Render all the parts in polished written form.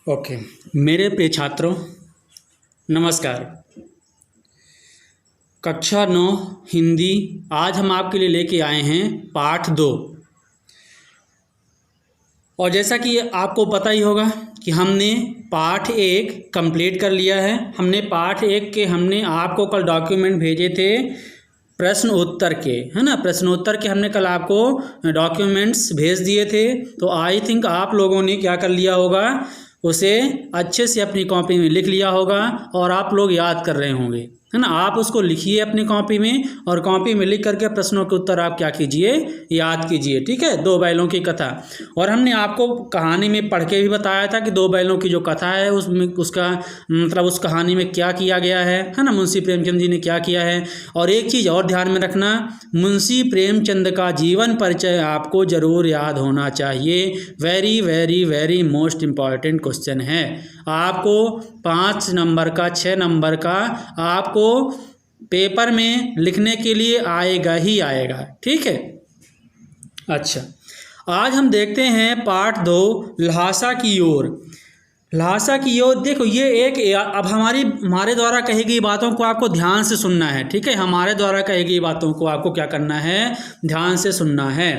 Okay. मेरे प्रिय छात्रों, नमस्कार। कक्षा 9 हिंदी आज हम आपके लिए लेके आए हैं पाठ 2। और जैसा कि आपको पता ही होगा कि हमने पाठ 1 कंप्लीट कर लिया है। हमने पाठ 1 के आपको कल डॉक्यूमेंट भेजे थे प्रश्न उत्तर के, है ना। प्रश्नोत्तर के हमने कल आपको डॉक्यूमेंट्स भेज दिए थे। तो आई थिंक आप लोगों ने क्या कर लिया होगा, उसे अच्छे से अपनी कॉपी में लिख लिया होगा और आप लोग याद कर रहे होंगे, है ना। आप उसको लिखिए अपनी कॉपी में और कॉपी में लिख करके प्रश्नों के उत्तर आप क्या कीजिए, याद कीजिए। ठीक है, 2 बैलों की कथा। और हमने आपको कहानी में पढ़ के भी बताया था कि 2 बैलों की जो कथा है उसमें उसका मतलब उस कहानी में क्या किया गया है ना। मुंशी प्रेमचंद जी ने क्या किया है। और एक चीज़ और ध्यान में रखना, मुंशी प्रेमचंद का जीवन परिचय आपको ज़रूर याद होना चाहिए। Very very very most important question है। आपको 5 नंबर का 6 नंबर का आपको पेपर में लिखने के लिए आएगा ही आएगा। ठीक है, अच्छा। आज हम देखते हैं पाठ 2 ल्हासा की ओर। ल्हासा की ओर देखो, ये एक अब हमारे द्वारा कही गई बातों को आपको ध्यान से सुनना है। ठीक है, हमारे द्वारा कही गई बातों को आपको क्या करना है, ध्यान से सुनना है।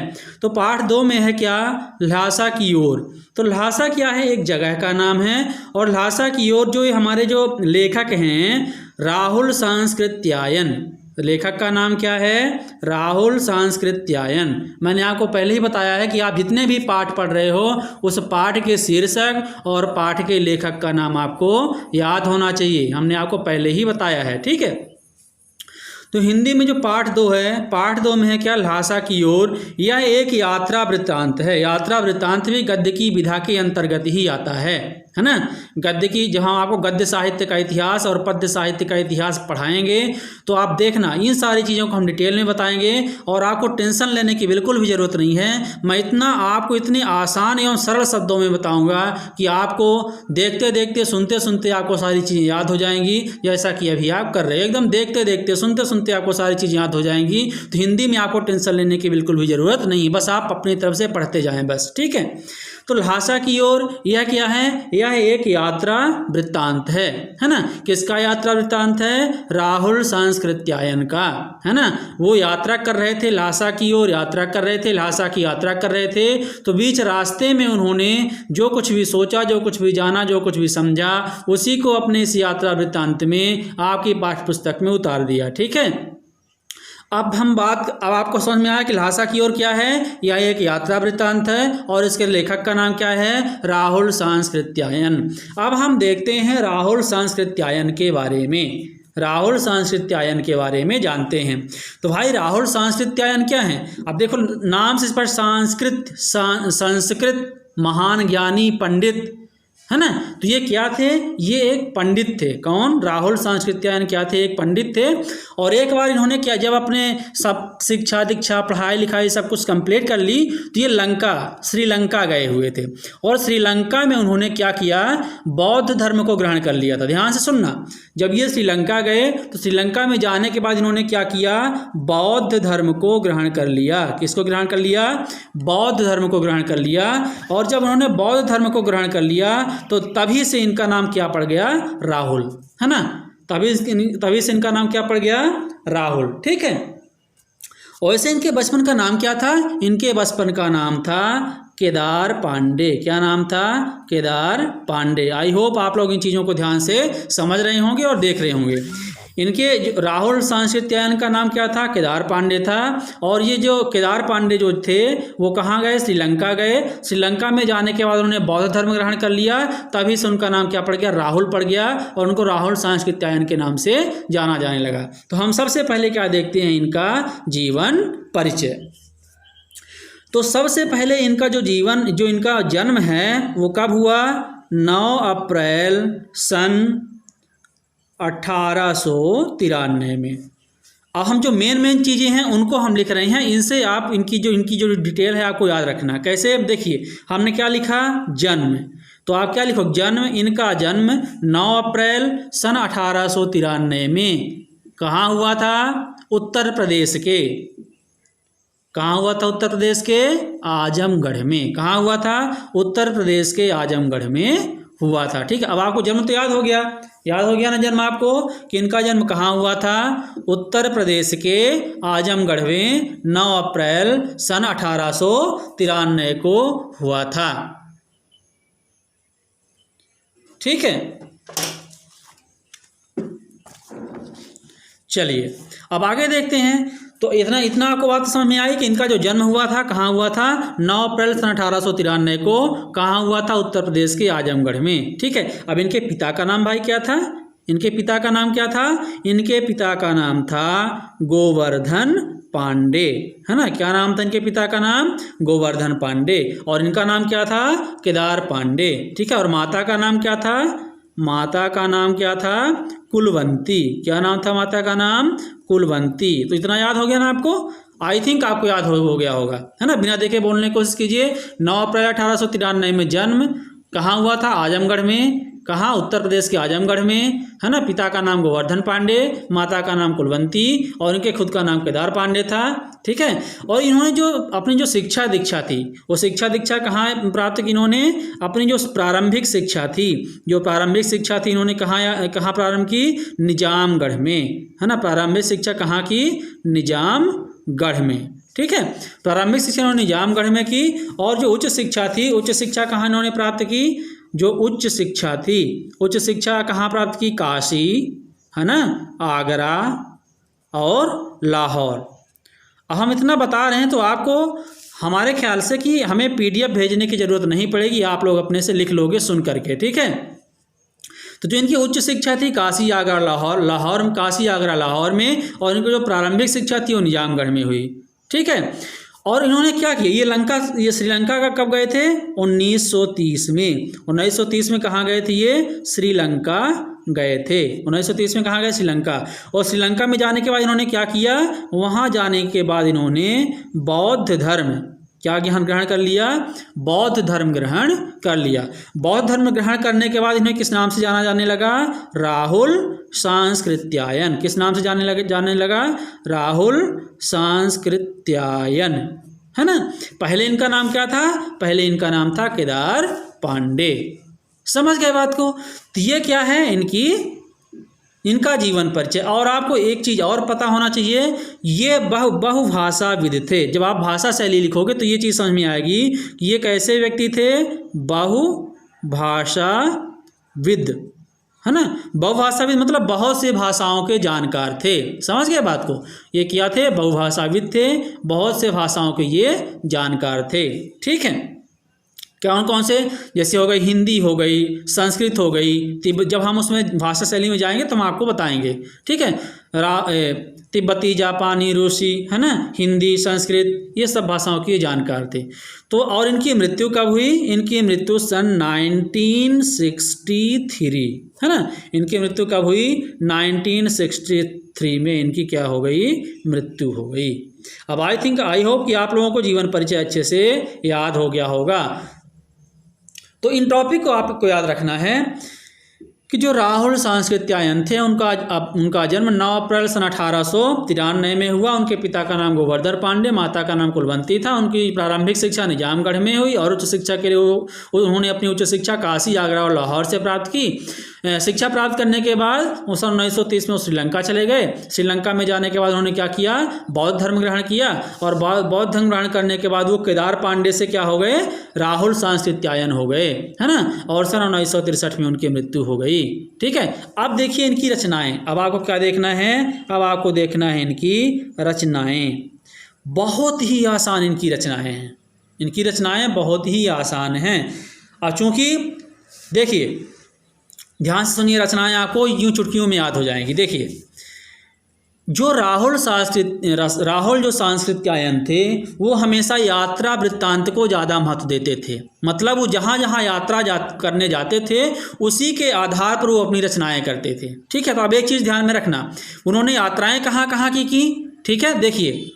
तो पाठ 2 में है क्या, ल्हासा की ओर। तो ल्हासा क्या है, एक जगह का नाम है। और ल्हासा की ओर जो हमारे जो लेखक हैं राहुल सांस्कृत्यायन, लेखक का नाम क्या है, राहुल सांस्कृत्यायन। मैंने आपको पहले ही बताया है कि आप जितने भी पाठ पढ़ रहे हो उस पाठ के शीर्षक और पाठ के लेखक का नाम आपको याद होना चाहिए। हमने आपको पहले ही बताया है। ठीक है, तो हिंदी में जो पाठ 2 है, पाठ 2 में है क्या, ल्हासा की ओर। यह एक यात्रा वृत्तांत है। यात्रा वृत्तांत भी गद्य की विधा के अंतर्गत ही आता है ना। गद्य की, जहाँ आपको गद्य साहित्य का इतिहास और पद्य साहित्य का इतिहास पढ़ाएंगे तो आप देखना इन सारी चीज़ों को हम डिटेल में बताएंगे और आपको टेंशन लेने की बिल्कुल भी ज़रूरत नहीं है। मैं आपको इतनी आसान एवं सरल शब्दों में बताऊंगा कि आपको देखते देखते सुनते सुनते आपको सारी चीज़ें याद हो जाएंगी, जैसा कि अभी आप कर रहे हैं। एकदम देखते देखते सुनते सुनते आपको सारी चीज़ें याद हो जाएंगी। तो हिंदी में आपको टेंशन लेने की बिल्कुल भी ज़रूरत नहीं, बस आप अपनी तरफ से पढ़ते जाएं बस। ठीक है, तो ल्हासा की ओर यह क्या है, यह एक यात्रा वृत्तांत है ना। किसका यात्रा वृत्तांत है, राहुल सांस्कृत्यायन का, है ना। वो यात्रा कर रहे थे, ल्हासा की ओर यात्रा कर रहे थे, ल्हासा की यात्रा कर रहे थे। तो बीच रास्ते में उन्होंने जो कुछ भी सोचा, जो कुछ भी जाना, जो कुछ भी समझा, उसी को अपने इस यात्रा वृत्तांत में आपकी पाठ्य पुस्तक में उतार दिया। ठीक है, अब आपको समझ में आया कि ल्हासा की ओर क्या है, यह एक यात्रा वृत्तांत है और इसके लेखक का नाम क्या है, राहुल सांस्कृत्यायन। अब हम देखते हैं राहुल सांस्कृत्यायन के बारे में। राहुल सांस्कृत्यायन के बारे में जानते हैं। तो भाई राहुल सांस्कृत्यायन क्या है, अब देखो नाम से पर संस्कृत महान ज्ञानी पंडित, है ना। तो ये क्या थे, ये एक पंडित थे। कौन, राहुल सांस्कृत्यायन क्या थे, एक पंडित थे। और एक बार इन्होंने क्या, जब अपने सब शिक्षा दीक्षा पढ़ाई लिखाई सब कुछ कंप्लीट कर ली तो ये श्रीलंका गए हुए थे। और श्रीलंका में उन्होंने क्या किया, बौद्ध धर्म को ग्रहण कर लिया था। ध्यान से सुनना, जब ये श्रीलंका गए तो श्रीलंका में जाने के बाद इन्होंने क्या किया, बौद्ध धर्म को ग्रहण कर लिया। किसको ग्रहण कर लिया, बौद्ध धर्म को ग्रहण कर लिया। और जब उन्होंने बौद्ध धर्म को ग्रहण कर लिया तो तभी से इनका नाम क्या पड़ गया, राहुल, है ना। तभी से इनका नाम क्या पड़ गया, राहुल। ठीक है, वैसे इनके बचपन का नाम क्या था, इनके बचपन का नाम था केदार पांडे। क्या नाम था, केदार पांडे। आई होप आप लोग इन चीज़ों को ध्यान से समझ रहे होंगे और देख रहे होंगे। इनके राहुल सांस्कृत्यायन का नाम क्या था, केदार पांडे था। और ये जो केदार पांडे जो थे वो कहाँ गए, श्रीलंका गए। श्रीलंका में जाने के बाद उन्होंने बौद्ध धर्म ग्रहण कर लिया, तभी से उनका नाम क्या पड़ गया, राहुल पड़ गया। और उनको राहुल सांस्कृत्यायन के नाम से जाना जाने लगा। तो हम सबसे पहले क्या देखते हैं, इनका जीवन परिचय। तो सबसे पहले इनका जो इनका जन्म है वो कब हुआ, 9 अप्रैल सन 1893 में। अब हम जो मेन चीज़ें हैं उनको हम लिख रहे हैं, इनसे आप इनकी जो डिटेल है आपको याद रखना। कैसे, देखिए हमने क्या लिखा, जन्म। तो आप क्या लिखो, जन्म, इनका जन्म 9 अप्रैल सन 1893 में कहाँ हुआ था, उत्तर प्रदेश के। कहाँ हुआ था, उत्तर प्रदेश के आजमगढ़ में। कहाँ हुआ था, उत्तर प्रदेश के आजमगढ़ में हुआ था। ठीक है, अब आपको जन्म तो याद हो गया ना जन्म आपको, कि इनका जन्म कहाँ हुआ था? उत्तर प्रदेश के आजमगढ़ में 9 अप्रैल सन 1893 को हुआ था। ठीक है, चलिए अब आगे देखते हैं। तो इतना आपको बात समझ में आई कि इनका जो जन्म हुआ था कहाँ हुआ था? 9 अप्रैल सन 1893 को कहाँ हुआ था? उत्तर प्रदेश के आजमगढ़ में। ठीक है, अब इनके पिता का नाम भाई क्या था? इनके पिता का नाम क्या था? इनके पिता का नाम था गोवर्धन पांडे, है ना। क्या नाम था इनके पिता का नाम? गोवर्धन पांडे। और इनका नाम क्या था? केदार पांडे। ठीक है, और माता का नाम क्या था? माता का नाम क्या था? कुलवंती। क्या नाम था माता का नाम? कुलवंती। तो इतना याद हो गया ना आपको? आई थिंक आपको याद हो गया होगा, है ना। बिना देखे बोलने की कोशिश कीजिए। 9 अप्रैल 1893 में जन्म, कहाँ हुआ था? आजमगढ़ में। कहाँ? उत्तर प्रदेश के आजमगढ़ में, है ना। पिता का नाम गोवर्धन पांडे, माता का नाम कुलवंती, और इनके खुद का नाम केदार पांडे था। ठीक है, और इन्होंने जो अपनी जो शिक्षा दीक्षा थी, वो शिक्षा दीक्षा कहाँ प्राप्त की? इन्होंने अपनी जो प्रारंभिक शिक्षा थी, इन्होंने कहाँ प्रारंभ की? निजामगढ़ में, है ना। प्रारंभिक शिक्षा कहाँ की? निजामगढ़ में। ठीक है, प्रारंभिक शिक्षा इन्होंने निजामगढ़ में की। और जो उच्च शिक्षा थी, उच्च शिक्षा कहाँ इन्होंने प्राप्त की? जो उच्च शिक्षा थी, उच्च शिक्षा कहाँ प्राप्त की? काशी, है ना, आगरा और लाहौर। अब हम इतना बता रहे हैं तो आपको हमारे ख्याल से कि हमें PDF भेजने की ज़रूरत नहीं पड़ेगी, आप लोग अपने से लिख लोगे सुन करके। ठीक है, तो जो इनकी उच्च शिक्षा थी काशी आगरा लाहौर काशी आगरा लाहौर में, और इनकी जो प्रारंभिक शिक्षा थी वो निजामगढ़ में हुई। ठीक है, और इन्होंने क्या किया? ये श्रीलंका का कब गए थे? 1930 में। 1930 में कहाँ गए थे? ये श्रीलंका गए थे। 1930 में कहाँ गए? श्रीलंका। और श्रीलंका में जाने के बाद इन्होंने क्या किया? वहाँ जाने के बाद इन्होंने बौद्ध धर्म क्या ग्रहण कर लिया? बौद्ध धर्म ग्रहण कर लिया। बौद्ध धर्म ग्रहण करने के बाद इन्हें किस नाम से जाने लगा? राहुल सांस्कृत्यायन। किस नाम से जाने लगा? राहुल सांस्कृत्यायन, है ना। पहले इनका नाम क्या था? पहले इनका नाम था केदार पांडे। समझ गए बात को? तो ये क्या है? इनका जीवन परिचय। और आपको एक चीज़ और पता होना चाहिए, ये बहुभाषाविद थे। जब आप भाषा शैली लिखोगे तो ये चीज़ समझ में आएगी कि ये कैसे व्यक्ति थे? बहुभाषाविद, है ना। बहुभाषाविद मतलब बहुत से भाषाओं के जानकार थे। समझ गए बात को? ये क्या थे? बहुभाषाविद थे, बहुत से भाषाओं के ये जानकार थे। ठीक है, कौन कौन से? जैसे हो गई हिंदी, हो गई संस्कृत, हो गई जब हम उसमें भाषा शैली में जाएंगे तो हम आपको बताएंगे। ठीक है, तिब्बती, जापानी, रूसी, है ना, हिंदी, संस्कृत, ये सब भाषाओं के जानकार थे। तो और इनकी मृत्यु कब हुई? इनकी मृत्यु सन 1963, है ना। इनकी मृत्यु कब हुई? 1963 में इनकी क्या हो गई? मृत्यु हो गई। अब आई होप कि आप लोगों को जीवन परिचय अच्छे से याद हो गया होगा। तो इन टॉपिक को आपको याद रखना है कि जो राहुल सांस्कृत्यायन थे उनका जन्म 9 अप्रैल सन 1893 में हुआ। उनके पिता का नाम गोवर्धन पांडे, माता का नाम कुलवंती था। उनकी प्रारंभिक शिक्षा निजामगढ़ में हुई और उच्च शिक्षा के लिए उन्होंने अपनी उच्च शिक्षा काशी, आगरा और लाहौर से प्राप्त की। शिक्षा प्राप्त करने के बाद 1930 में वो श्रीलंका चले गए। श्रीलंका में जाने के बाद उन्होंने क्या किया? बौद्ध धर्म ग्रहण किया। और बौद्ध धर्म ग्रहण करने के बाद वो केदार पांडे से क्या हो गए? राहुल सांस्कृत्यायन हो गए, है ना। और सन 1963 में उनकी मृत्यु हो गई। ठीक है, अब देखिए इनकी रचनाएं। अब आपको क्या देखना है? अब आपको देखना है इनकी रचनाएं। बहुत ही आसान इनकी रचनाएं हैं। इनकी रचनाएं बहुत ही आसान हैं। और चूंकि देखिए, ध्यान से सुनिए, रचनाएं आपको यूं चुटकियों में याद हो जाएंगी। देखिए, जो राहुल जो सांस्कृत्यायन थे वो हमेशा यात्रा वृत्तांत को ज़्यादा महत्व देते थे। मतलब वो जहाँ जहाँ यात्रा करने जाते थे उसी के आधार पर वो अपनी रचनाएं करते थे। ठीक है, तो अब एक चीज़ ध्यान में रखना, उन्होंने यात्राएं कहाँ कहाँ की? ठीक है, देखिए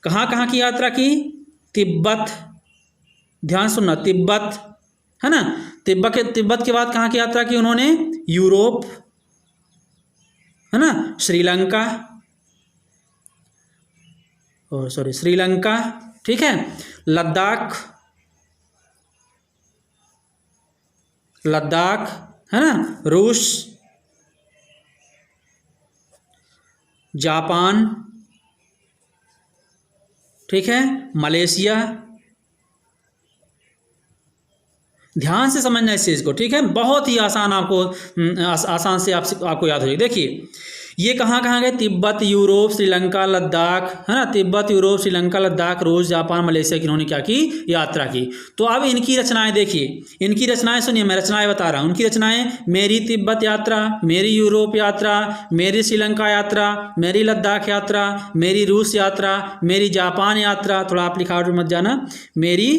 कहाँ कहाँ की यात्रा की? तिब्बत, ध्यान सुनना, तिब्बत, है ना। तिब्बत के बाद कहाँ की यात्रा की उन्होंने? यूरोप, है ना, श्रीलंका, श्रीलंका, ठीक है, लद्दाख, लद्दाख, है ना, रूस, जापान, ठीक है, मलेशिया। ध्यान से समझना इस चीज़ को, ठीक है, बहुत ही आसान, आपको आसान से आपको याद हो जाएगी। देखिए ये कहाँ कहाँ गए, तिब्बत, यूरोप, श्रीलंका, लद्दाख, है ना, तिब्बत, यूरोप, श्रीलंका, लद्दाख, रूस, जापान, मलेशिया की इन्होंने क्या की, यात्रा की। तो अब इनकी रचनाएं देखिए, इनकी रचनाएं सुनिए, मैं रचनाएं बता रहा हूँ। उनकी रचनाएं, मेरी तिब्बत यात्रा, मेरी यूरोप यात्रा, मेरी श्रीलंका यात्रा, मेरी लद्दाख यात्रा, मेरी रूस यात्रा, मेरी जापान यात्रा, थोड़ा आप लिखावट में मत जाना, मेरी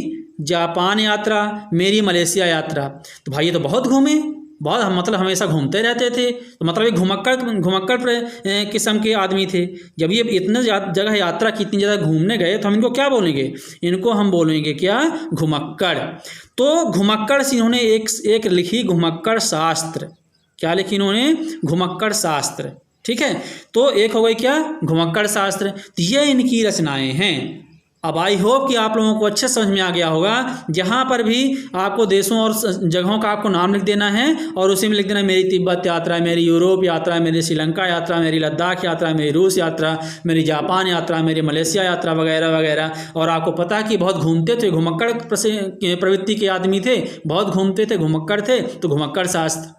जापान यात्रा, मेरी मलेशिया यात्रा। तो भाई ये तो बहुत घूमे, बहुत, मतलब हमेशा घूमते रहते थे, तो मतलब ये घुमक्कड़ किस्म के आदमी थे। जब ये इतने जगह यात्रा की, इतनी जगह घूमने गए, तो हम इनको क्या बोलेंगे, इनको हम बोलेंगे क्या, घुमक्कड़। तो घुमक्कड़ से इन्होंने एक लिखी घुमक्कड़ शास्त्र। क्या लिखी इन्होंने, घुमक्कड़ शास्त्र, ठीक है। तो एक हो गई क्या, घुमक्कड़ शास्त्र। तो ये इनकी रचनाएं हैं। अब आई होप कि आप लोगों को अच्छे समझ में आ गया होगा। जहाँ पर भी आपको देशों और जगहों का आपको नाम लिख देना है और उसी में लिख देना है मेरी तिब्बत यात्रा, मेरी यूरोप यात्रा, मेरी श्रीलंका यात्रा, मेरी लद्दाख यात्रा, मेरी रूस यात्रा, मेरी जापान यात्रा, मेरी मलेशिया यात्रा वगैरह वगैरह। और आपको पता है कि बहुत घूमते थे, घुमक्कड़ प्रवृत्ति के आदमी थे, बहुत घूमते थे, घुमक्कड़ थे, तो घुमक्कड़ शास्त्र,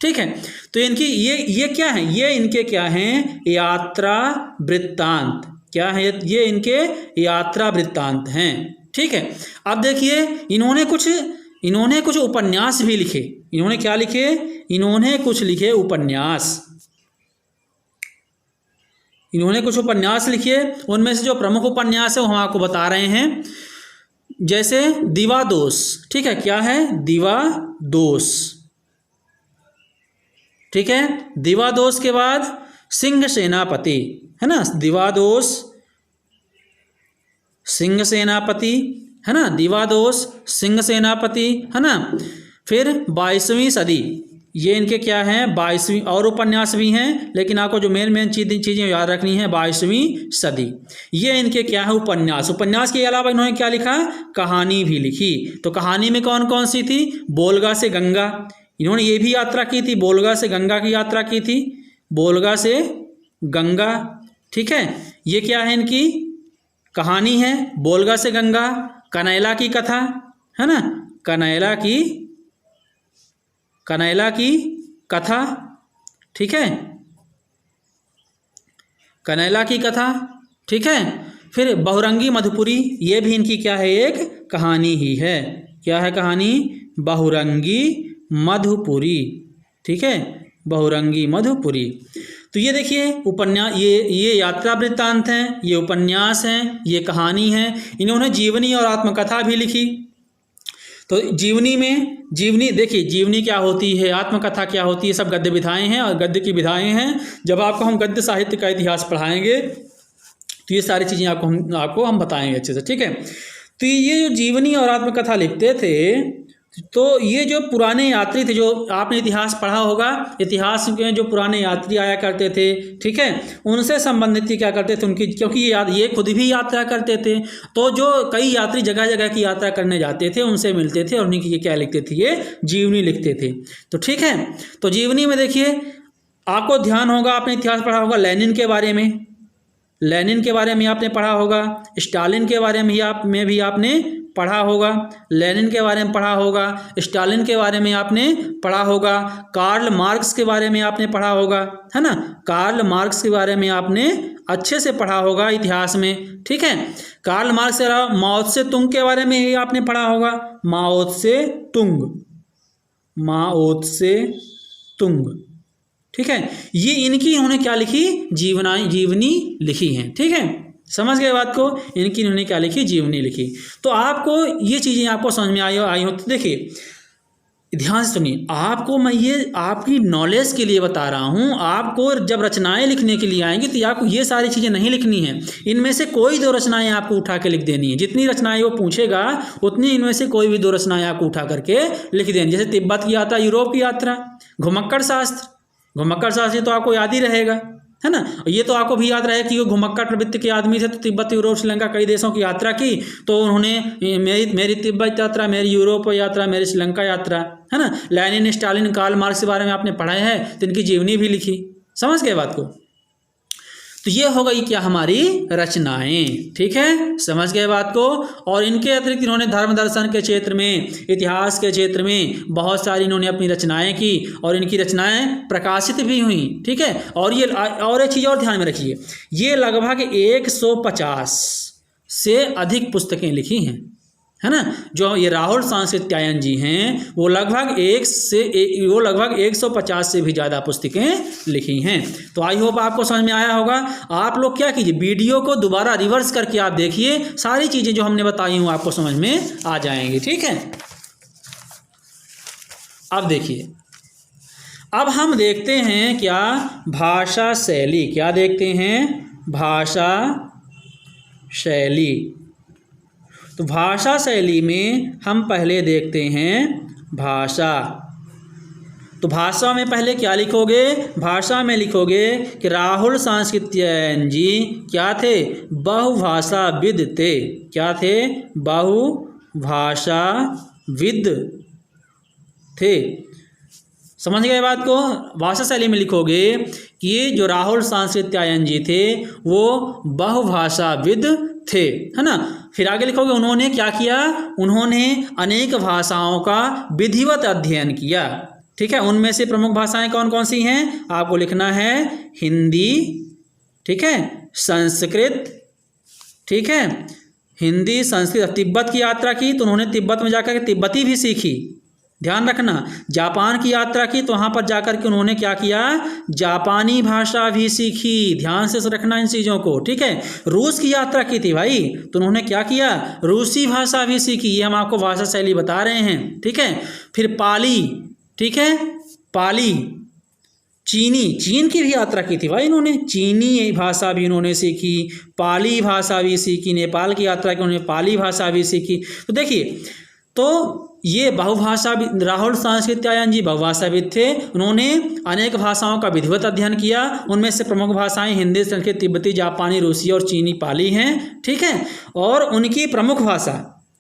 ठीक है। तो इनकी ये क्या है, ये इनके क्या हैं, यात्रा वृत्तांत। क्या है ये, इनके यात्रा वृत्तांत हैं, ठीक है। अब देखिए इन्होंने कुछ उपन्यास भी लिखे। इन्होंने क्या लिखे, इन्होंने कुछ लिखे उपन्यास। इन्होंने कुछ उपन्यास लिखे, उनमें से जो प्रमुख उपन्यास है वो हम आपको बता रहे हैं। जैसे दिवादोष, ठीक है, क्या है, दिवादोष, ठीक है। दिवादोष के बाद सिंह सेनापति, है ना, दिवादोष, सिंह सेनापति, है ना, दिवादोष, सिंह सेनापति, है ना। फिर 22वीं सदी, ये इनके क्या हैं, 22वीं, और उपन्यास भी हैं, लेकिन आपको जो मेन चीज़ें याद रखनी है, 22वीं सदी, ये इनके क्या है, उपन्यास। उपन्यास के अलावा इन्होंने क्या लिखा, कहानी भी लिखी। तो कहानी में कौन कौन सी थी, बोलगा से गंगा, इन्होंने ये भी यात्रा की थी, बोलगा से गंगा की यात्रा की थी, बोलगा से गंगा, ठीक है। ये क्या है, इनकी कहानी है, बोलगा से गंगा। कनैला की कथा, है ना, कनैला की कथा, ठीक है, कनैला की कथा, ठीक है। फिर बहुरंगी मधुपुरी, ये भी इनकी क्या है, एक कहानी ही है। क्या है कहानी, बहुरंगी मधुपुरी, ठीक है, बहुरंगी मधुपुरी। तो ये देखिए उपन्यास, ये यात्रा वृत्तांत हैं, ये उपन्यास हैं, ये कहानी है। इन्होंने जीवनी और आत्मकथा भी लिखी। तो जीवनी देखिए, जीवनी क्या होती है, आत्मकथा क्या होती है, सब गद्य विधाएं हैं और गद्य की विधाएं हैं। जब आपको हम गद्य साहित्य का इतिहास पढ़ाएंगे तो ये सारी चीज़ें आपको हम बताएंगे अच्छे से, ठीक है। तो ये जो जीवनी और आत्मकथा लिखते थे, तो ये जो पुराने यात्री थे, जो आपने इतिहास पढ़ा होगा, इतिहास में जो पुराने यात्री आया करते थे, ठीक है, उनसे संबंधित क्या करते थे उनकी, क्योंकि ये खुद भी यात्रा करते थे, तो जो कई यात्री जगह जगह की यात्रा करने जाते थे उनसे मिलते थे और उन्हीं की ये क्या लिखते थे, ये जीवनी लिखते थे। तो ठीक है, तो जीवनी में देखिए आपको ध्यान होगा, आपने इतिहास पढ़ा होगा लेनिन के बारे में आपने पढ़ा होगा, स्टालिन के बारे में भी आपने पढ़ा होगा, लेनिन के बारे में पढ़ा होगा, स्टालिन के बारे में आपने पढ़ा होगा, कार्ल मार्क्स के बारे में आपने पढ़ा होगा, है ना, कार्ल मार्क्स के बारे में आपने अच्छे से पढ़ा होगा इतिहास में, ठीक है। कार्ल मार्क्स के अलावा माओ त्से तुंग के बारे में ही आपने पढ़ा होगा, माओ त्से तुंग, ठीक है। ये इन्होंने क्या लिखी, जीवनी लिखी है, ठीक है, समझ गए बात को। इन्होंने क्या लिखी, जीवनी लिखी। तो आपको ये चीज़ें आपको समझ में आई हो। तो देखिए ध्यान से सुनिए, आपको मैं ये आपकी नॉलेज के लिए बता रहा हूँ। आपको जब रचनाएं लिखने के लिए आएंगे तो आपको ये सारी चीज़ें नहीं लिखनी है। इनमें से कोई दो रचनाएं आपको उठा के लिख देनी है। जितनी रचनाएं वो पूछेगा उतनी इनमें से कोई भी दो रचनाएं आपको उठा करके लिख देनी। जैसे तिब्बत की यात्रा, यूरोप की यात्रा, घुमक्कड़ शास्त्र तो आपको याद ही रहेगा, है ना। ये तो आपको भी याद रहे कि वो घुमक्कड़ प्रवृत्ति के आदमी थे, तो तिब्बत, यूरोप, श्रीलंका कई देशों की यात्रा की। तो उन्होंने मेरी तिब्बत यात्रा, मेरी यूरोप यात्रा, मेरी श्रीलंका यात्रा, है ना। लेनिन, स्टालिन, कार्ल मार्क्स के बारे में आपने पढ़ा है, तो इनकी जीवनी भी लिखी। समझ गए बात को। तो ये हो गई क्या हमारी रचनाएं, ठीक है, समझ गए बात को। और इनके अतिरिक्त इन्होंने धर्म दर्शन के क्षेत्र में, इतिहास के क्षेत्र में बहुत सारी इन्होंने अपनी रचनाएं की और इनकी रचनाएं प्रकाशित भी हुई, ठीक है। और ये और एक चीज़ और ध्यान में रखिए, ये लगभग 150 से अधिक पुस्तकें लिखी हैं, है ना। जो ये राहुल सांकृत्यायन जी हैं वो लगभग 150 से भी ज़्यादा पुस्तकें लिखी हैं। तो आई होप आपको समझ में आया होगा। आप लोग क्या कीजिए, वीडियो को दोबारा रिवर्स करके आप देखिए, सारी चीज़ें जो हमने बताई हूँ आपको समझ में आ जाएंगी, ठीक है। अब देखिए, अब हम देखते हैं क्या, भाषा शैली। क्या देखते हैं, भाषा शैली। तो भाषा शैली में हम पहले देखते हैं भाषा। तो भाषा में पहले क्या लिखोगे, भाषा में लिखोगे कि राहुल सांकृत्यायन जी क्या थे, बहुभाषाविद थे। क्या थे, बहुभाषाविद थे। समझ गए बात को। भाषा शैली में लिखोगे कि ये जो राहुल सांकृत्यायन जी थे वो बहुभाषाविद थे, है ना। फिर आगे लिखोगे उन्होंने क्या किया, उन्होंने अनेक भाषाओं का विधिवत अध्ययन किया, ठीक है। उनमें से प्रमुख भाषाएं कौन कौन सी हैं, आपको लिखना है हिंदी, ठीक है, संस्कृत, ठीक है, हिंदी, संस्कृत। तिब्बत की यात्रा की तो उन्होंने तिब्बत में जाकर के तिब्बती भी सीखी, ध्यान रखना। जापान की यात्रा की तो वहाँ पर जाकर के उन्होंने क्या किया, जापानी भाषा भी सीखी, ध्यान से रखना इन चीज़ों को, ठीक है। रूस की यात्रा की थी भाई, तो उन्होंने क्या किया, रूसी भाषा भी सीखी। ये हम आपको भाषा शैली बता रहे हैं, ठीक है। फिर पाली, ठीक है, पाली, चीनी, चीन की भी यात्रा की थी भाई इन्होंने, चीनी भाषा भी इन्होंने सीखी, पाली भाषा भी सीखी। नेपाल की यात्रा की उन्होंने पाली भाषा भी सीखी। तो देखिए, तो ये बहुभाषा, राहुल सांकृत्यायन जी बहुभाषाविद थे। उन्होंने अनेक भाषाओं का विधिवत अध्ययन किया। उनमें से प्रमुख भाषाएं हिंदी, संस्कृत, तिब्बती, जापानी, रूसी और चीनी पाली हैं, ठीक है। और उनकी प्रमुख भाषा,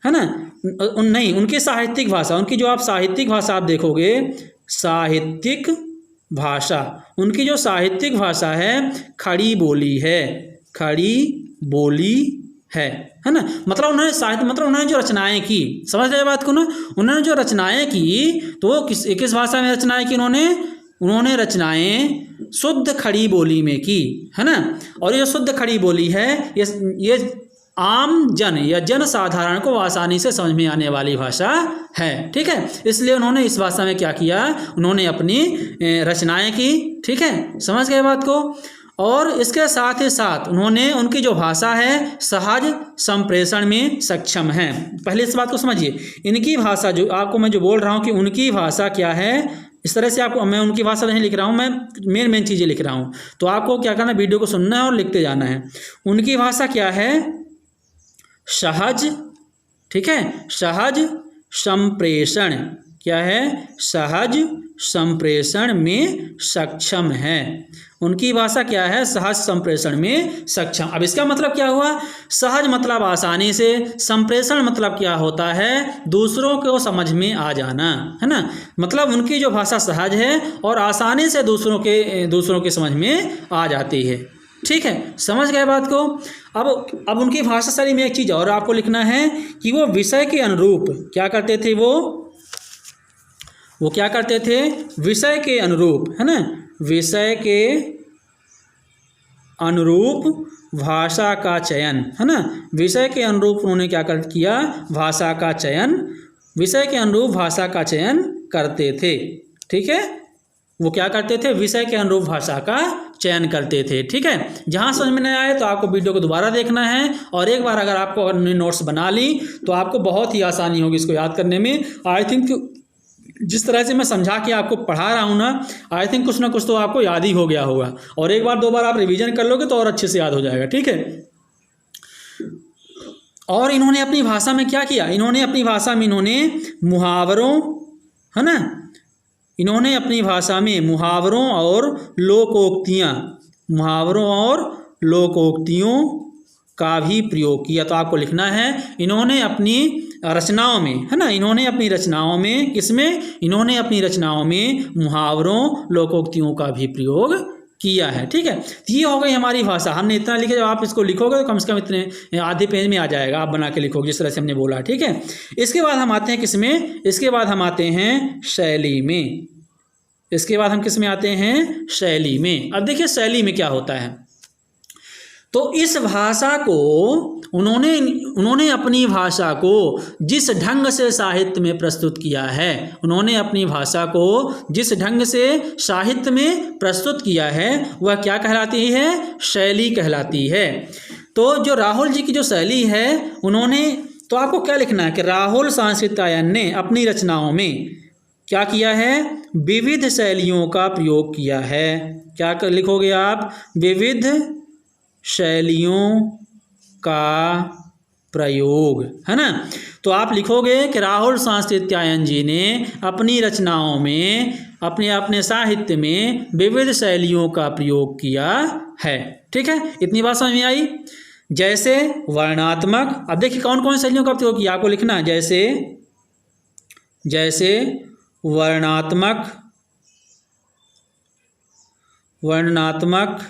है ना, नहीं, उनकी साहित्यिक भाषा, उनकी जो आप साहित्यिक भाषा आप देखोगे, साहित्यिक भाषा, उनकी जो साहित्यिक भाषा है खड़ी बोली है, खड़ी बोली है ना। मतलब उन्होंने साहित्य, मतलब उन्होंने जो रचनाएं की, समझ रहे बात को ना, उन्होंने जो रचनाएं की तो वो किस भाषा में रचनाएं की उन्होंने रचनाएं शुद्ध खड़ी बोली में की, है ना। और ये शुद्ध खड़ी बोली है, ये आम जन या जन साधारण को आसानी से समझ में आने वाली भाषा है, ठीक है। इसलिए उन्होंने इस भाषा में क्या किया, उन्होंने अपनी रचनाएं की, ठीक है, समझ गए बात को। और इसके साथ ही साथ उन्होंने, उनकी जो भाषा है सहज संप्रेषण में सक्षम है। पहले इस बात को समझिए, इनकी भाषा जो आपको मैं जो बोल रहा हूँ कि उनकी भाषा क्या है, इस तरह से आपको, मैं उनकी भाषा नहीं लिख रहा हूँ, मैं मेन चीज़ें लिख रहा हूँ। तो आपको क्या करना है, वीडियो को सुनना है और लिखते जाना है। उनकी भाषा क्या है, सहज, ठीक है, सहज संप्रेषण, क्या है, सहज संप्रेषण में सक्षम है। उनकी भाषा क्या है, सहज संप्रेषण में सक्षम। अब इसका मतलब क्या हुआ, सहज मतलब आसानी से, संप्रेषण मतलब क्या होता है, दूसरों को समझ में आ जाना, है ना। मतलब उनकी जो भाषा सहज है और आसानी से दूसरों के समझ में आ जाती है, ठीक है, समझ गए बात को। अब उनकी भाषा शैली में एक चीज़ और आपको लिखना है कि वो विषय के अनुरूप क्या करते थे, वो क्या करते थे, विषय के अनुरूप, है ना, विषय के अनुरूप भाषा का चयन, है ना। विषय के अनुरूप उन्होंने क्या किया, भाषा का चयन, विषय के अनुरूप भाषा का चयन करते थे, ठीक है। वो क्या करते थे, विषय के अनुरूप भाषा का चयन करते थे, ठीक है। जहाँ समझ में नहीं आए तो आपको वीडियो को दोबारा देखना है, और एक बार अगर आपको अपनी नोट्स बना ली तो आपको बहुत ही आसानी होगी इसको याद करने में। आई थिंक जिस तरह से मैं समझा के आपको पढ़ा रहा हूँ ना, आई थिंक कुछ ना कुछ तो आपको याद ही हो गया होगा, और एक बार दो बार आप रिवीजन कर लोगे तो और अच्छे से याद हो जाएगा, ठीक है। और इन्होंने अपनी भाषा में क्या किया, इन्होंने अपनी भाषा में मुहावरों, है ना, इन्होंने अपनी भाषा में मुहावरों और लोकोक्तियाँ, मुहावरों और लोकोक्तियों का भी प्रयोग किया। तो आपको लिखना है इन्होंने अपनी रचनाओं में, है ना, इन्होंने अपनी रचनाओं में, किसमें, इन्होंने अपनी रचनाओं में मुहावरों लोकोक्तियों का भी प्रयोग किया है। ठीक है, तो ये हो गई हमारी भाषा। हमने इतना लिखा, जब आप इसको लिखोगे तो कम से कम इतने आधे पेज में आ जाएगा, आप बना के लिखोगे जिस तरह से हमने बोला। ठीक है, इसके बाद हम आते हैं किसमें, इसके बाद हम आते हैं शैली में। इसके बाद हम किस में आते हैं, शैली में। अब देखिए शैली में क्या होता है। तो इस भाषा को उन्होंने अपनी भाषा को जिस ढंग से साहित्य में प्रस्तुत किया है, उन्होंने अपनी भाषा को जिस ढंग से साहित्य में प्रस्तुत किया है वह क्या कहलाती है, शैली कहलाती है। तो जो राहुल जी की जो शैली है, उन्होंने, तो आपको क्या लिखना है कि राहुल सांस्कृत्यायन ने अपनी रचनाओं में क्या किया है, विविध शैलियों का प्रयोग किया है। क्या लिखोगे आप, विविध शैलियों का प्रयोग, है ना। तो आप लिखोगे कि राहुल सांस्कृत्यायन जी ने अपनी रचनाओं में, अपने साहित्य में विविध शैलियों का प्रयोग किया है। ठीक है, इतनी बात समझ में आई। जैसे वर्णात्मक, अब देखिए कौन कौन शैलियों का प्रयोग किया, आपको लिखना है। जैसे वर्णनात्मक,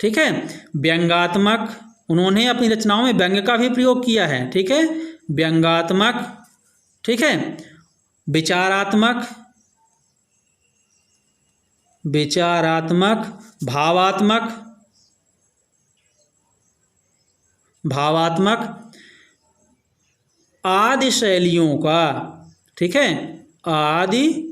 ठीक है, व्यंग्यात्मक, उन्होंने अपनी रचनाओं में व्यंग्य का भी प्रयोग किया है। ठीक है, व्यंग्यात्मक, ठीक है, विचारात्मक, भावात्मक आदि शैलियों का, ठीक है, आदि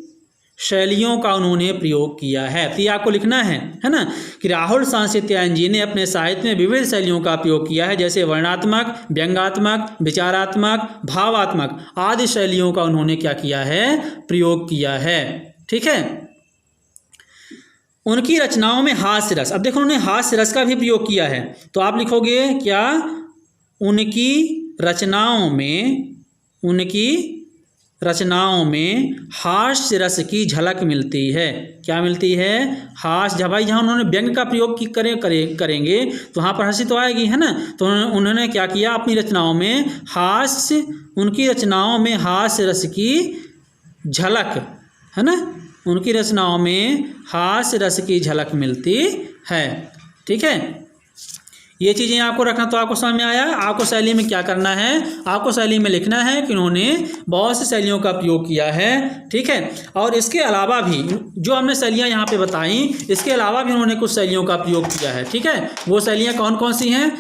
शैलियों का उन्होंने प्रयोग किया है। तो ये आपको लिखना है ना, कि राहुल सांस्कृत्यायन जी ने अपने साहित्य में विविध शैलियों का प्रयोग किया है। जैसे वर्णात्मक, व्यंग्यात्मक, विचारात्मक, भावात्मक आदि शैलियों का उन्होंने क्या किया है, प्रयोग किया है। ठीक है, उनकी रचनाओं में हास्य रस, अब देखो उन्होंने हास्य रस का भी प्रयोग किया है। तो आप लिखोगे क्या, उनकी रचनाओं में हास्य रस की झलक मिलती है। क्या मिलती है, हास्य। भाई जहाँ उन्होंने व्यंग्य का प्रयोग करेंगे तो वहाँ पर हंसी तो आएगी, है ना। तो उन्होंने क्या किया, अपनी रचनाओं में उनकी रचनाओं में हास्य रस की झलक, है ना, उनकी रचनाओं में हास्य रस की झलक मिलती है। ठीक है, ये चीज़ें आपको रखना। तो आपको समझ में आया। आपको शैली में क्या करना है, आपको शैली में लिखना है कि उन्होंने बहुत सी शैलियों का प्रयोग किया है। ठीक है, और इसके अलावा भी जो हमने शैलियाँ यहाँ पे बताई, इसके अलावा भी उन्होंने कुछ शैलियों का प्रयोग किया है। ठीक है, वो शैलियाँ कौन कौन सी हैं,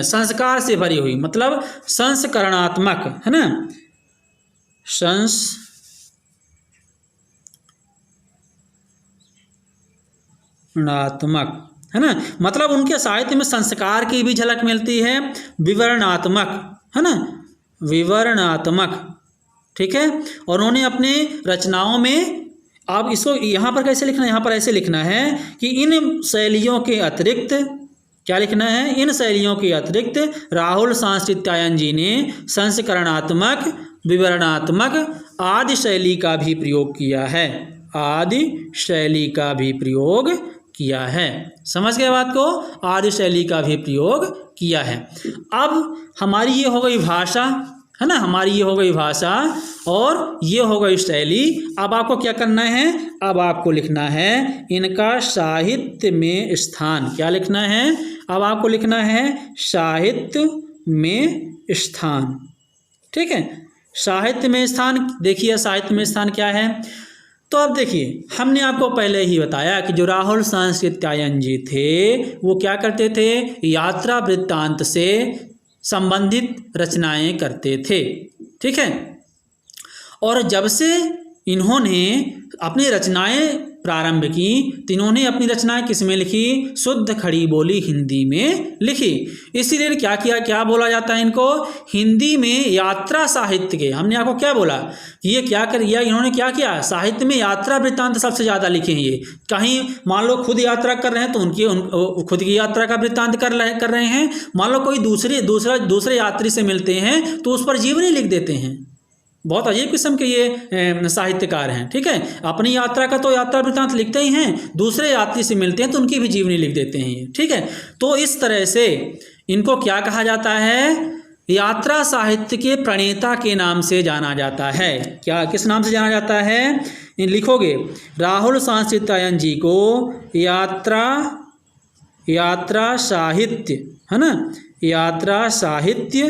संस्कार से भरी हुई, मतलब संस्करणात्मक, है ना, संस्करणात्मक, है ना, मतलब उनके साहित्य में संस्कार की भी झलक मिलती है। विवरणात्मक, है ना, विवरणात्मक, ठीक है। और उन्होंने अपने रचनाओं में, आप इसको यहाँ पर कैसे लिखना है, यहाँ पर ऐसे लिखना है कि इन शैलियों के अतिरिक्त, क्या लिखना है, इन शैलियों के अतिरिक्त राहुल सांस्कृत्यायन जी ने संस्करणात्मक, विवरणात्मक आदि शैली का भी प्रयोग किया है, आदि शैली का भी प्रयोग किया है। समझ गए बात को, आदि शैली का भी प्रयोग किया है। अब हमारी ये हो गई भाषा, है ना, हमारी ये हो गई भाषा और ये हो गई शैली। अब आपको क्या करना है, अब आपको लिखना है इनका साहित्य में स्थान। क्या लिखना है, अब आपको लिखना है साहित्य में स्थान। ठीक है, साहित्य में स्थान। देखिए साहित्य में स्थान क्या है। तो अब देखिए, हमने आपको पहले ही बताया कि जो राहुल सांस्कृत्यायन जी थे वो क्या करते थे, यात्रा वृत्तांत से संबंधित रचनाएं करते थे। ठीक है, और जब से इन्होंने अपनी रचनाएं प्रारंभ की तो इन्होंने अपनी रचनाएं किस में लिखी, शुद्ध खड़ी बोली हिंदी में लिखी। इसीलिए क्या किया, क्या बोला जाता है इनको, हिंदी में यात्रा साहित्य के। हमने आपको क्या बोला कि ये क्या कर किया, इन्होंने क्या किया, साहित्य में यात्रा वृत्तांत सबसे ज़्यादा लिखे हैं। ये कहीं मान लो खुद यात्रा कर रहे हैं तो खुद की यात्रा का वृत्तांत कर रहे हैं। मान लो कोई दूसरे यात्री से मिलते हैं तो उस पर जीवनी लिख देते हैं। बहुत अजीब किस्म के ये साहित्यकार हैं। ठीक है, अपनी यात्रा का तो यात्रा वृत्तांत लिखते ही हैं, दूसरे यात्री से मिलते हैं तो उनकी भी जीवनी लिख देते हैं ये। ठीक है, तो इस तरह से इनको क्या कहा जाता है, यात्रा साहित्य के प्रणेता के नाम से जाना जाता है। क्या, किस नाम से जाना जाता है, लिखोगे, राहुल सांस्कृत्यायन जी को यात्रा साहित्य, है ना, यात्रा साहित्य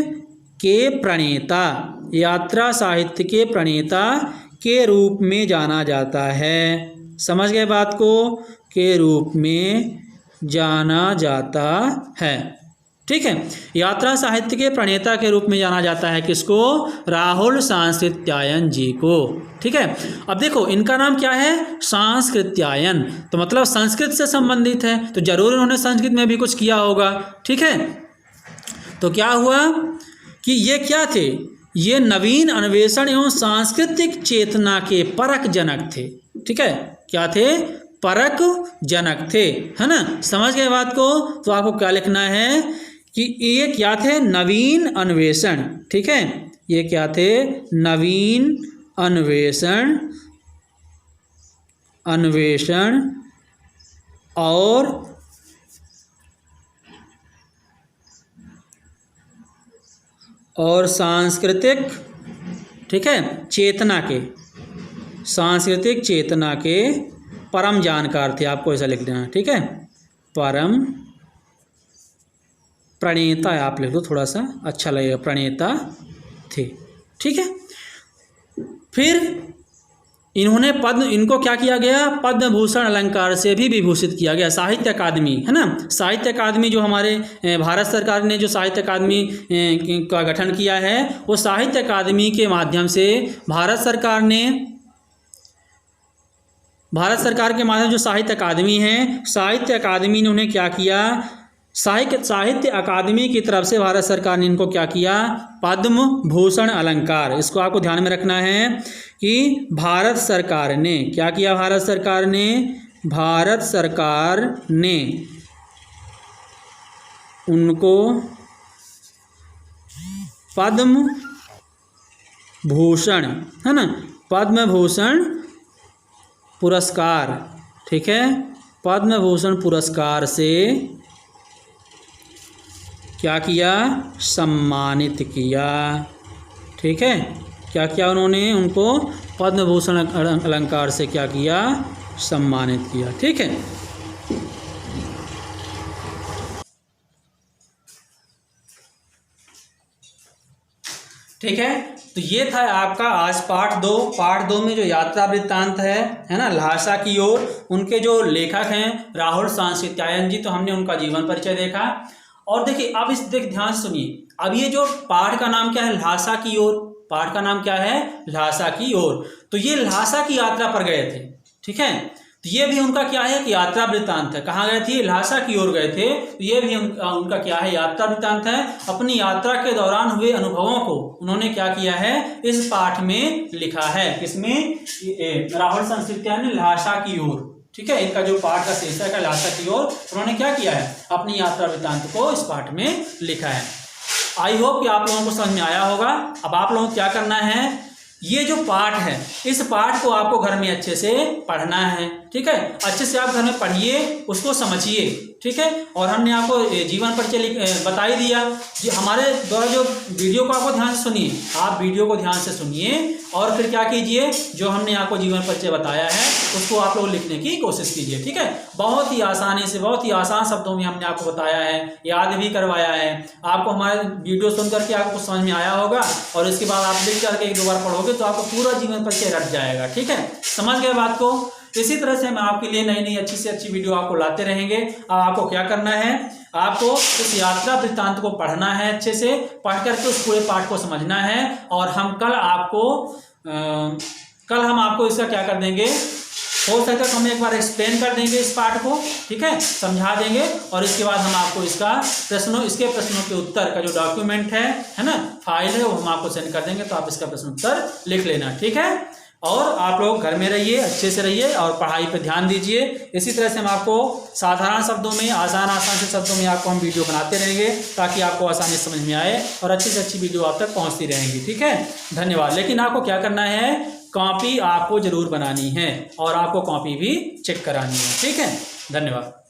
के प्रणेता, यात्रा साहित्य के प्रणेता के रूप में जाना जाता है। समझ गए बात को, के रूप में जाना जाता है। ठीक है, यात्रा साहित्य के प्रणेता के रूप में जाना जाता है किसको, राहुल सांस्कृत्यायन जी को। ठीक है, अब देखो इनका नाम क्या है, सांस्कृत्यायन, तो मतलब संस्कृत से संबंधित है, तो जरूर उन्होंने संस्कृत में भी कुछ किया होगा। ठीक है, तो क्या हुआ कि ये क्या थे, ये नवीन अन्वेषण एवं सांस्कृतिक चेतना के परक जनक थे। ठीक है, क्या थे, परक जनक थे, है ना। समझ गए बात को, तो आपको क्या लिखना है कि ये क्या थे, नवीन अन्वेषण। ठीक है, ये क्या थे, नवीन अन्वेषण और सांस्कृतिक, ठीक है, चेतना के, सांस्कृतिक चेतना के परम जानकार थे, आपको ऐसा लिख देना। ठीक है, परम प्रणेता आप लिख दो, थोड़ा सा अच्छा लगेगा, प्रणेता थे। ठीक है, फिर इन्होंने इनको क्या किया गया, पद्म भूषण अलंकार से भी विभूषित किया गया। साहित्य अकादमी, है ना, साहित्य अकादमी जो हमारे भारत सरकार ने जो साहित्य अकादमी का गठन किया है, वो साहित्य अकादमी के माध्यम से भारत सरकार के माध्यम जो साहित्य अकादमी है, साहित्य अकादमी ने उन्हें क्या किया, साहित्य अकादमी की तरफ से भारत सरकार ने इनको क्या किया, पद्म भूषण अलंकार। इसको आपको ध्यान में रखना है कि भारत सरकार ने क्या किया, भारत सरकार ने उनको पद्म भूषण, है ना, पद्म भूषण पुरस्कार, ठीक है, पद्म भूषण पुरस्कार से क्या किया, सम्मानित किया। ठीक है, क्या किया उन्होंने, उनको पद्म भूषण अलंकार से क्या किया, सम्मानित किया। ठीक है, ठीक है, तो ये था आपका आज पार्ट 2। पार्ट 2 में जो यात्रा वृत्तांत है ना, ल्हासा की ओर, उनके जो लेखक हैं राहुल सांस्कृत्यायन जी, तो हमने उनका जीवन परिचय देखा। और देखिए अब ध्यान से सुनिए, अब ये जो पाठ का नाम क्या है, ल्हासा की ओर, पाठ का नाम क्या है, ल्हासा की ओर। तो ये ल्हासा की यात्रा पर गए थे। ठीक है, तो ये भी उनका क्या है कि यात्रा वृत्तांत है। कहाँ गए थे, ल्हासा की ओर गए थे, तो ये भी उनका क्या है, यात्रा वृत्तांत है। अपनी यात्रा के दौरान हुए अनुभवों को उन्होंने क्या किया है, इस पाठ में लिखा है। किसमें, राहुल सांस्कृत्यायन ने ल्हासा की ओर। ठीक है, इनका जो पाठ का शीर्षक है ल्हासा की ओर, उन्होंने क्या किया है, अपनी यात्रा वृत्तांत को इस पाठ में लिखा है। आई होप कि आप लोगों को समझ में आया होगा। अब आप लोगों को क्या करना है, ये जो पाठ है, इस पाठ को आपको घर में अच्छे से पढ़ना है। ठीक है, अच्छे से आप घर में पढ़िए, उसको समझिए। ठीक है, और हमने आपको जीवन परिचय बता ही दिया। हमारे द्वारा जो वीडियो को आपको ध्यान से सुनिए, आप वीडियो को ध्यान से सुनिए और फिर क्या कीजिए, जो हमने आपको जीवन परिचय बताया है उसको आप लोग लिखने की कोशिश कीजिए। ठीक है, बहुत ही आसानी से, बहुत ही आसान शब्दों में हमने आपको बताया है, याद भी करवाया है। आपको हमारे वीडियो सुन करके आपको समझ में आया होगा, और इसके बाद आप लिख करके एक दो बार पढ़ोगे तो आपको पूरा जीवन परिचय रट जाएगा। ठीक है, समझ गए बात को। इसी तरह से हम आपके लिए नई नई अच्छी से अच्छी वीडियो आपको लाते रहेंगे। अब आपको क्या करना है, आपको इस यात्रा वृत्तांत को पढ़ना है, अच्छे से पढ़ करके उस पूरे पाठ को समझना है। और हम कल हम आपको इसका क्या कर देंगे, हो सकता है तो हम एक बार एक्सप्लेन कर देंगे इस पाठ को। ठीक है, समझा देंगे, और इसके बाद हम आपको इसके प्रश्नों के उत्तर का जो डॉक्यूमेंट है ना, फाइल है, वो हम आपको सेंड कर देंगे, तो आप इसका प्रश्न उत्तर लिख लेना। ठीक है, और आप लोग घर में रहिए, अच्छे से रहिए और पढ़ाई पर ध्यान दीजिए। इसी तरह से हम आपको साधारण शब्दों में, आसान से शब्दों में आपको हम वीडियो बनाते रहेंगे ताकि आपको आसानी से समझ में आए और अच्छी से अच्छी वीडियो आप तक पहुंचती रहेंगी। ठीक है, धन्यवाद। लेकिन आपको क्या करना है, कॉपी आपको ज़रूर बनानी है और आपको कॉपी भी चेक करानी है। ठीक है, धन्यवाद।